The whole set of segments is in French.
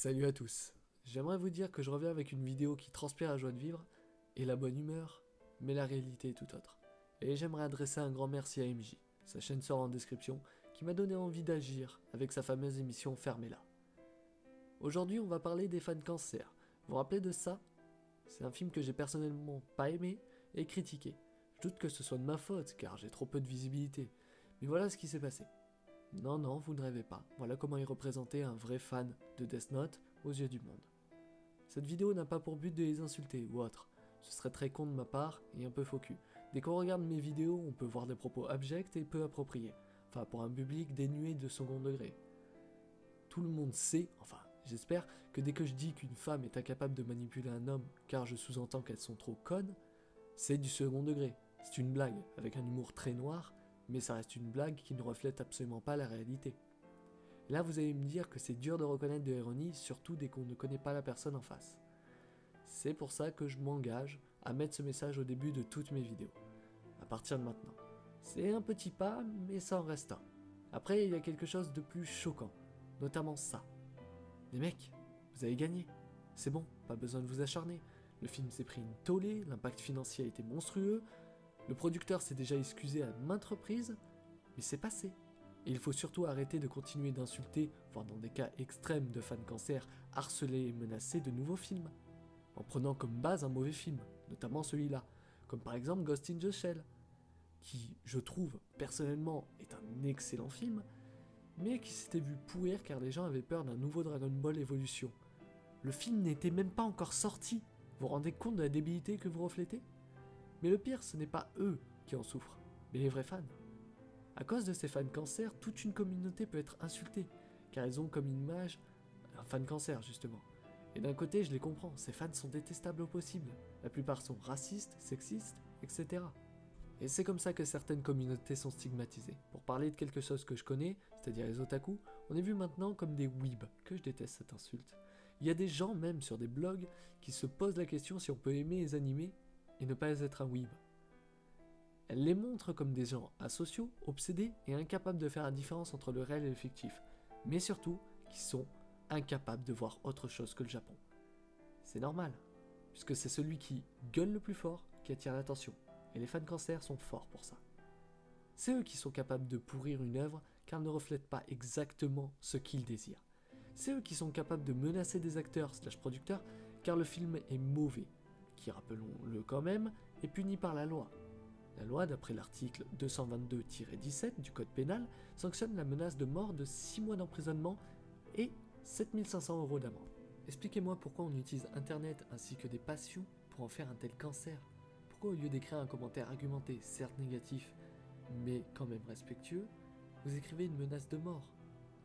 Salut à tous. J'aimerais vous dire que je reviens avec une vidéo qui transpire la joie de vivre et la bonne humeur, mais la réalité est tout autre. Et j'aimerais adresser un grand merci à MJ, sa chaîne sort en description, qui m'a donné envie d'agir avec sa fameuse émission Fermez-la. Aujourd'hui on va parler des fans cancer. Vous vous rappelez de ça? C'est un film que j'ai personnellement pas aimé et critiqué. Je doute que ce soit de ma faute car j'ai trop peu de visibilité. Mais voilà ce qui s'est passé. Non, vous ne rêvez pas. Voilà comment est représenté un vrai fan de Death Note aux yeux du monde. Cette vidéo n'a pas pour but de les insulter ou autre. Ce serait très con de ma part et un peu faux cul. Dès qu'on regarde mes vidéos, on peut voir des propos abjects et peu appropriés. Enfin, pour un public dénué de second degré. Tout le monde sait, enfin, j'espère, que dès que je dis qu'une femme est incapable de manipuler un homme car je sous-entends qu'elles sont trop connes, c'est du second degré. C'est une blague, avec un humour très noir, mais ça reste une blague qui ne reflète absolument pas la réalité. Et là vous allez me dire que c'est dur de reconnaître de l'ironie, surtout dès qu'on ne connaît pas la personne en face. C'est pour ça que je m'engage à mettre ce message au début de toutes mes vidéos, à partir de maintenant. C'est un petit pas, mais ça en reste un. Après il y a quelque chose de plus choquant, notamment ça. Les mecs, vous avez gagné. C'est bon, pas besoin de vous acharner. Le film s'est pris une tollée, l'impact financier a été monstrueux, le producteur s'est déjà excusé à maintes reprises, mais c'est passé. Et il faut surtout arrêter de continuer d'insulter, voire dans des cas extrêmes de fans cancer, harceler et menacer de nouveaux films, en prenant comme base un mauvais film, notamment celui-là, comme par exemple Ghost in the Shell, qui, je trouve, personnellement, est un excellent film, mais qui s'était vu pourrir car les gens avaient peur d'un nouveau Dragon Ball Evolution. Le film n'était même pas encore sorti, vous vous rendez compte de la débilité que vous reflétez? Mais le pire, ce n'est pas eux qui en souffrent, mais les vrais fans. À cause de ces fans cancer, toute une communauté peut être insultée, car ils ont comme image un fan cancer justement. Et d'un côté, je les comprends, ces fans sont détestables au possible. La plupart sont racistes, sexistes, etc. Et c'est comme ça que certaines communautés sont stigmatisées. Pour parler de quelque chose que je connais, c'est-à-dire les otaku, on est vu maintenant comme des weebs, que je déteste cette insulte. Il y a des gens même sur des blogs qui se posent la question si on peut aimer les animés et ne pas être un weeb. Elle les montre comme des gens asociaux, obsédés et incapables de faire la différence entre le réel et le fictif, mais surtout qui sont incapables de voir autre chose que le Japon. C'est normal, puisque c'est celui qui gueule le plus fort qui attire l'attention, et les fans cancer sont forts pour ça. C'est eux qui sont capables de pourrir une œuvre car elle ne reflète pas exactement ce qu'ils désirent. C'est eux qui sont capables de menacer des acteurs / producteurs car le film est mauvais, qui, rappelons-le quand même, est puni par la loi. La loi, d'après l'article 222-17 du code pénal, sanctionne la menace de mort de 6 mois d'emprisonnement et 7 500 € d'amende. Expliquez-moi pourquoi on utilise internet ainsi que des passions pour en faire un tel cancer. Pourquoi au lieu d'écrire un commentaire argumenté, certes négatif, mais quand même respectueux, vous écrivez une menace de mort?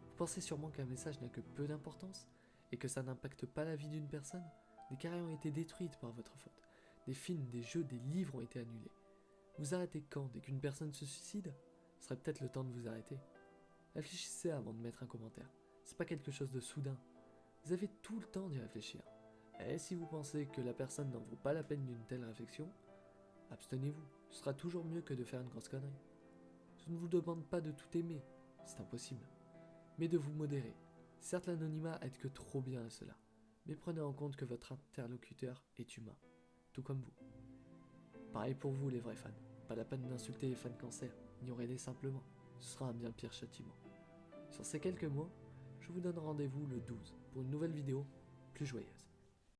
Vous pensez sûrement qu'un message n'a que peu d'importance et que ça n'impacte pas la vie d'une personne? Des carrières ont été détruites par votre faute. Des films, des jeux, des livres ont été annulés. Vous arrêtez quand? Dès qu'une personne se suicide? Ce serait peut-être le temps de vous arrêter. Réfléchissez avant de mettre un commentaire. C'est pas quelque chose de soudain. Vous avez tout le temps d'y réfléchir. Et si vous pensez que la personne n'en vaut pas la peine d'une telle réflexion, abstenez-vous. Ce sera toujours mieux que de faire une grosse connerie. Je ne vous demande pas de tout aimer, c'est impossible. Mais de vous modérer. Certes, l'anonymat aide que trop bien à cela. Mais prenez en compte que votre interlocuteur est humain, tout comme vous. Pareil pour vous les vrais fans, pas la peine d'insulter les fans cancer, ignorez-les simplement, ce sera un bien pire châtiment. Sur ces quelques mots, je vous donne rendez-vous le 12 pour une nouvelle vidéo plus joyeuse.